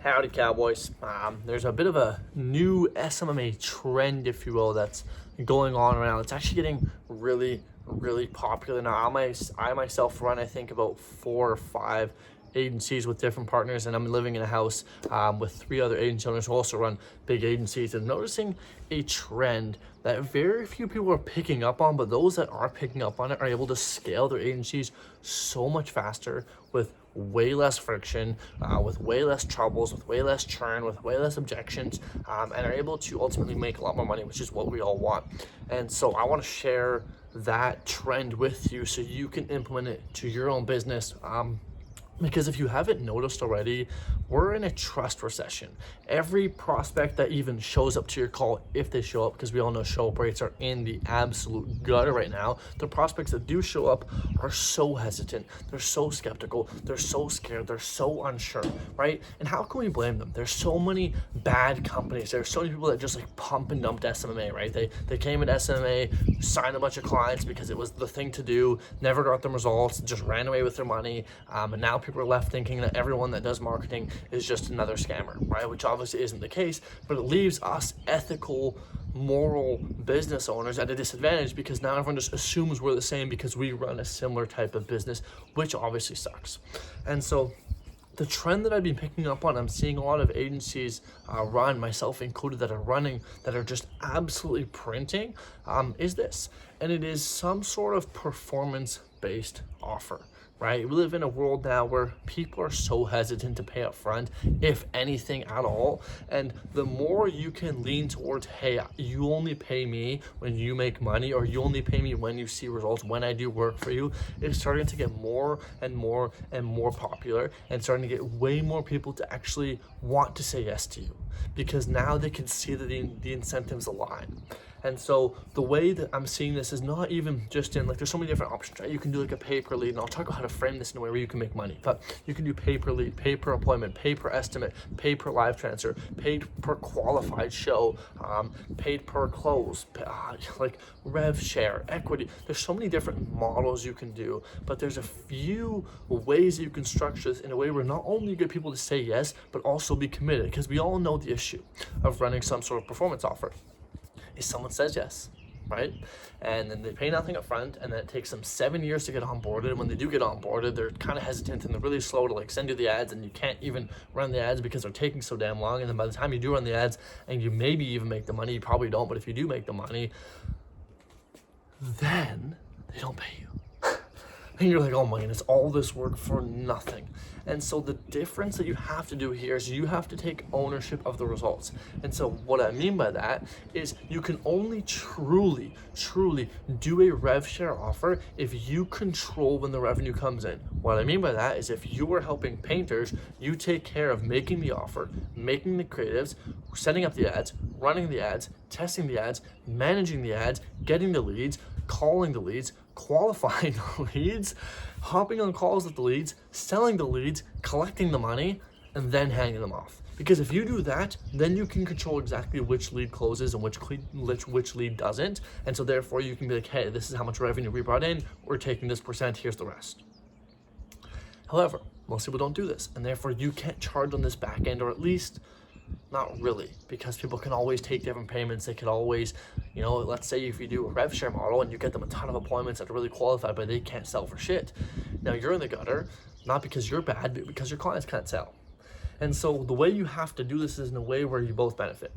Howdy, Cowboys. There's a bit of a new SMMA trend, if you will, that's going on right now. It's actually getting really popular now. I myself run, I think, about 4 or 5 agencies with different partners, and I'm living in a house with 3 other agency owners who also run big agencies, and noticing a trend that very few people are picking up on, but those that are picking up on it are able to scale their agencies so much faster with way less friction, with way less troubles, with way less churn, with way less objections, and are able to ultimately make a lot more money, which is what we all want. And so I want to share that trend with you so you can implement it to your own business. Because if you haven't noticed already, we're in a trust recession. Every prospect that even shows up to your call, if they show up, because we all know show up rates are in the absolute gutter right now, the prospects that do show up are so hesitant, they're so skeptical, they're so scared, they're so unsure, right? And how can we blame them? There's so many bad companies. There's so many people that just like pump and dumped SMMA, right? They came at SMMA, signed a bunch of clients because it was the thing to do, never got them results, just ran away with their money, and now people are left thinking that everyone that does marketing is just another scammer, right? Which obviously isn't the case, but it leaves us ethical, moral business owners at a disadvantage because now everyone just assumes we're the same because we run a similar type of business, which obviously sucks. And so the trend that I've been picking up on, I'm seeing a lot of agencies run, myself included, that are just absolutely printing, is this. And it is some sort of performance-based offer, right? We live in a world now where people are so hesitant to pay up front, if anything at all. And the more you can lean towards, hey, you only pay me when you make money, or you only pay me when you see results, when I do work for you, it's starting to get more and more and more popular, and starting to get way more people to actually want to say yes to you, because now they can see that the incentives align. And so the way that I'm seeing this is not even just in, like, there's so many different options, right? You can do like a pay per lead, and I'll talk about how to frame this in a way where you can make money. But you can do pay per lead, pay per appointment, pay per estimate, pay per live transfer, paid per qualified show, paid per close, like rev share, equity. There's so many different models you can do, but there's a few ways that you can structure this in a way where not only you get people to say yes, but also be committed. Because we all know the issue of running some sort of performance offer. Is someone says yes, right? And then they pay nothing up front, and then it takes them 7 years to get onboarded. And when they do get onboarded, they're kind of hesitant and they're really slow to like send you the ads, and you can't even run the ads because they're taking so damn long. And then by the time you do run the ads and you maybe even make the money, you probably don't, but if you do make the money, then they don't pay you. And you're like, oh my goodness, all this work for nothing. And so the difference that you have to do here is you have to take ownership of the results. And so what I mean by that is you can only truly do a rev share offer if you control when the revenue comes in. What I mean by that is if you are helping painters, you take care of making the offer, making the creatives, setting up the ads, running the ads, testing the ads, managing the ads, getting the leads, calling the leads, qualifying the leads, hopping on calls with the leads, selling the leads, collecting the money, and then handing them off. Because if you do that, then you can control exactly which lead closes and which lead doesn't. And so therefore you can be like, hey, this is how much revenue we brought in, we're taking this percent, here's the rest. However, most people don't do this, and therefore you can't charge on this back end, or at least not really, because people can always take different payments. They could always, let's say if you do a rev share model and you get them a ton of appointments that are really qualified, but they can't sell for shit. Now you're in the gutter, not because you're bad, but because your clients can't sell. And so the way you have to do this is in a way where you both benefit.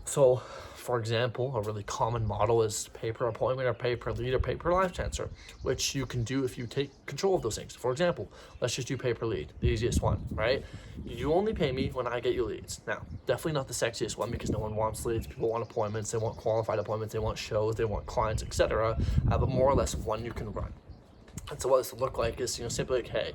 So, for example, a really common model is pay per appointment, or pay per lead, or pay per live transfer, which you can do if you take control of those things. For example, let's just do pay per lead, the easiest one, right? You only pay me when I get you leads. Now, definitely not the sexiest one, because no one wants leads. People want appointments, they want qualified appointments, they want shows, they want clients, etc. But more or less one you can run. And so what this will look like is, simply like, hey,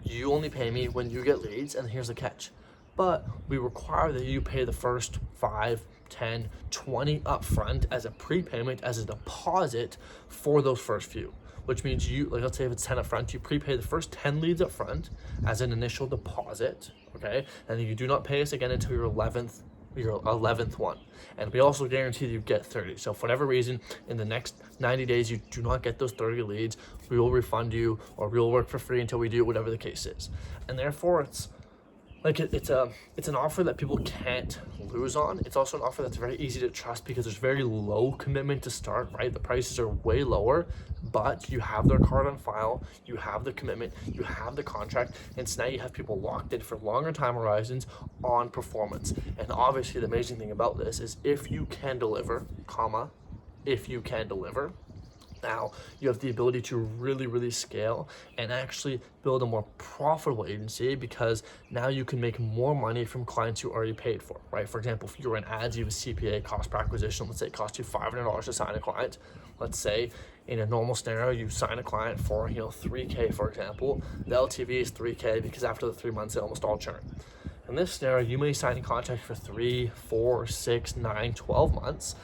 you only pay me when you get leads, and here's the catch. But we require that you pay the first 5, 10, 20 upfront as a prepayment, as a deposit for those first few. Which means you, like, let's say if it's 10 upfront, you prepay the first 10 leads upfront as an initial deposit, okay? And then you do not pay us again until your 11th one. And we also guarantee that you get 30. So for whatever reason, in the next 90 days, you do not get those 30 leads, we will refund you, or we will work for free until we do, whatever the case is. And therefore, it's like it's an offer that people can't lose on. It's also an offer that's very easy to trust because there's very low commitment to start, right? The prices are way lower, but you have their card on file, you have the commitment, you have the contract, and so now you have people locked in for longer time horizons on performance. And obviously the amazing thing about this is if you can deliver, if you can deliver, now you have the ability to really scale and actually build a more profitable agency, because now you can make more money from clients you already paid for, right? For example, if you're in ads, you have a CPA, cost per acquisition. Let's say it costs you $500 to sign a client. Let's say in a normal scenario you sign a client for $3K, for example. The LTV is $3K because after the 3 months they almost all churn. In this scenario, you may sign a contract for 3, 4, 6, 9, 12 months.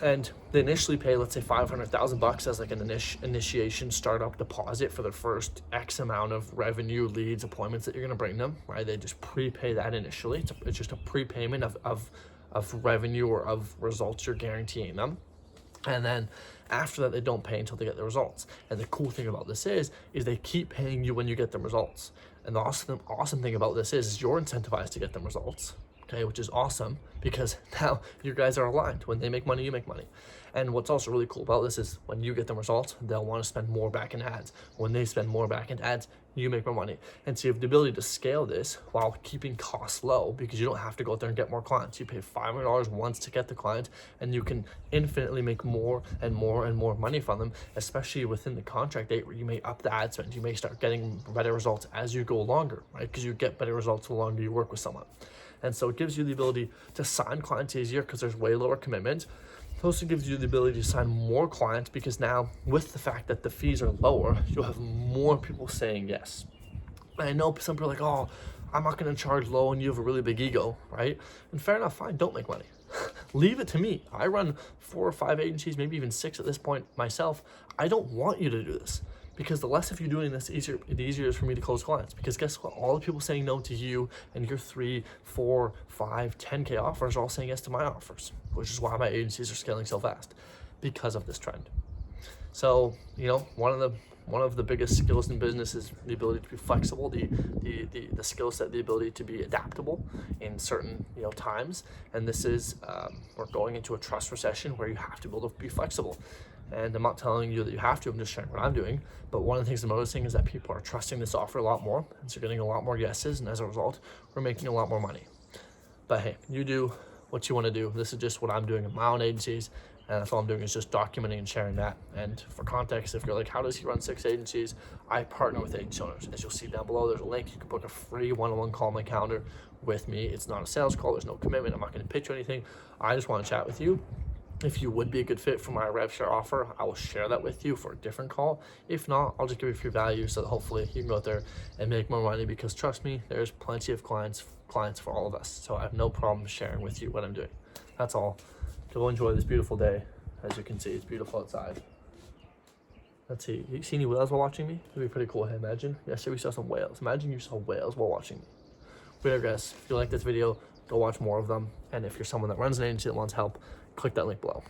And they initially pay, let's say, $500,000 as like an initiation startup deposit for the first X amount of revenue, leads, appointments that you're gonna bring them, right? They just prepay that initially. It's just a prepayment of revenue or of results you're guaranteeing them. And then after that, they don't pay until they get the results. And the cool thing about this is they keep paying you when you get the results. And the awesome thing about this is you're incentivized to get them results. Okay, which is awesome because now you guys are aligned. When they make money, you make money. And what's also really cool about this is when you get the results, they'll want to spend more back in ads. When they spend more back in ads, you make more money. And so you have the ability to scale this while keeping costs low, because you don't have to go out there and get more clients. You pay $500 once to get the client, and you can infinitely make more and more and more money from them, especially within the contract date where you may up the ad spend. You may start getting better results as you go longer, right? Because you get better results the longer you work with someone. And so it gives you the ability to sign clients easier because there's way lower commitment. It also gives you the ability to sign more clients because now with the fact that the fees are lower, you'll have more people saying yes. And I know some people are like, oh, I'm not gonna charge low and you have a really big ego, right? And fair enough, fine, don't make money. Leave it to me. I run 4 or 5 agencies, maybe even 6 at this point myself. I don't want you to do this, because the less of you doing this, the easier it is for me to close clients. Because guess what? All the people saying no to you and your 3, 4, 5, 10K offers are all saying yes to my offers, which is why my agencies are scaling so fast, because of this trend. So, one of the biggest skills in business is the ability to be flexible, the skill set, the ability to be adaptable in certain times. And this is we're going into a trust recession where you have to be able to be flexible. And I'm not telling you that you have to, I'm just sharing what I'm doing. But one of the things I'm noticing is that people are trusting this offer a lot more, and so getting a lot more yeses, and as a result, we're making a lot more money. But hey, you do what you want to do. This is just what I'm doing in my own agencies, and that's all I'm doing is just documenting and sharing that. And for context, if you're like, how does he run 6 agencies? I partner with agency owners. As you'll see down below, there's a link. You can book a free one-on-one call on my calendar with me. It's not a sales call. There's no commitment. I'm not going to pitch you anything. I just want to chat with you. If you would be a good fit for my rev share offer, I will share that with you for a different call. If not, I'll just give you free value so that hopefully you can go out there and make more money, because trust me, there's plenty of clients for all of us. So I have no problem sharing with you what I'm doing. That's all. Go enjoy this beautiful day. As you can see, it's beautiful outside. Let's see, you see any whales while watching me? It'd be pretty cool. Hey, imagine yesterday we saw some whales. Imagine you saw whales while watching me. But I guess if you like this video, go watch more of them. And if you're someone that runs an agency that wants help, click that link below.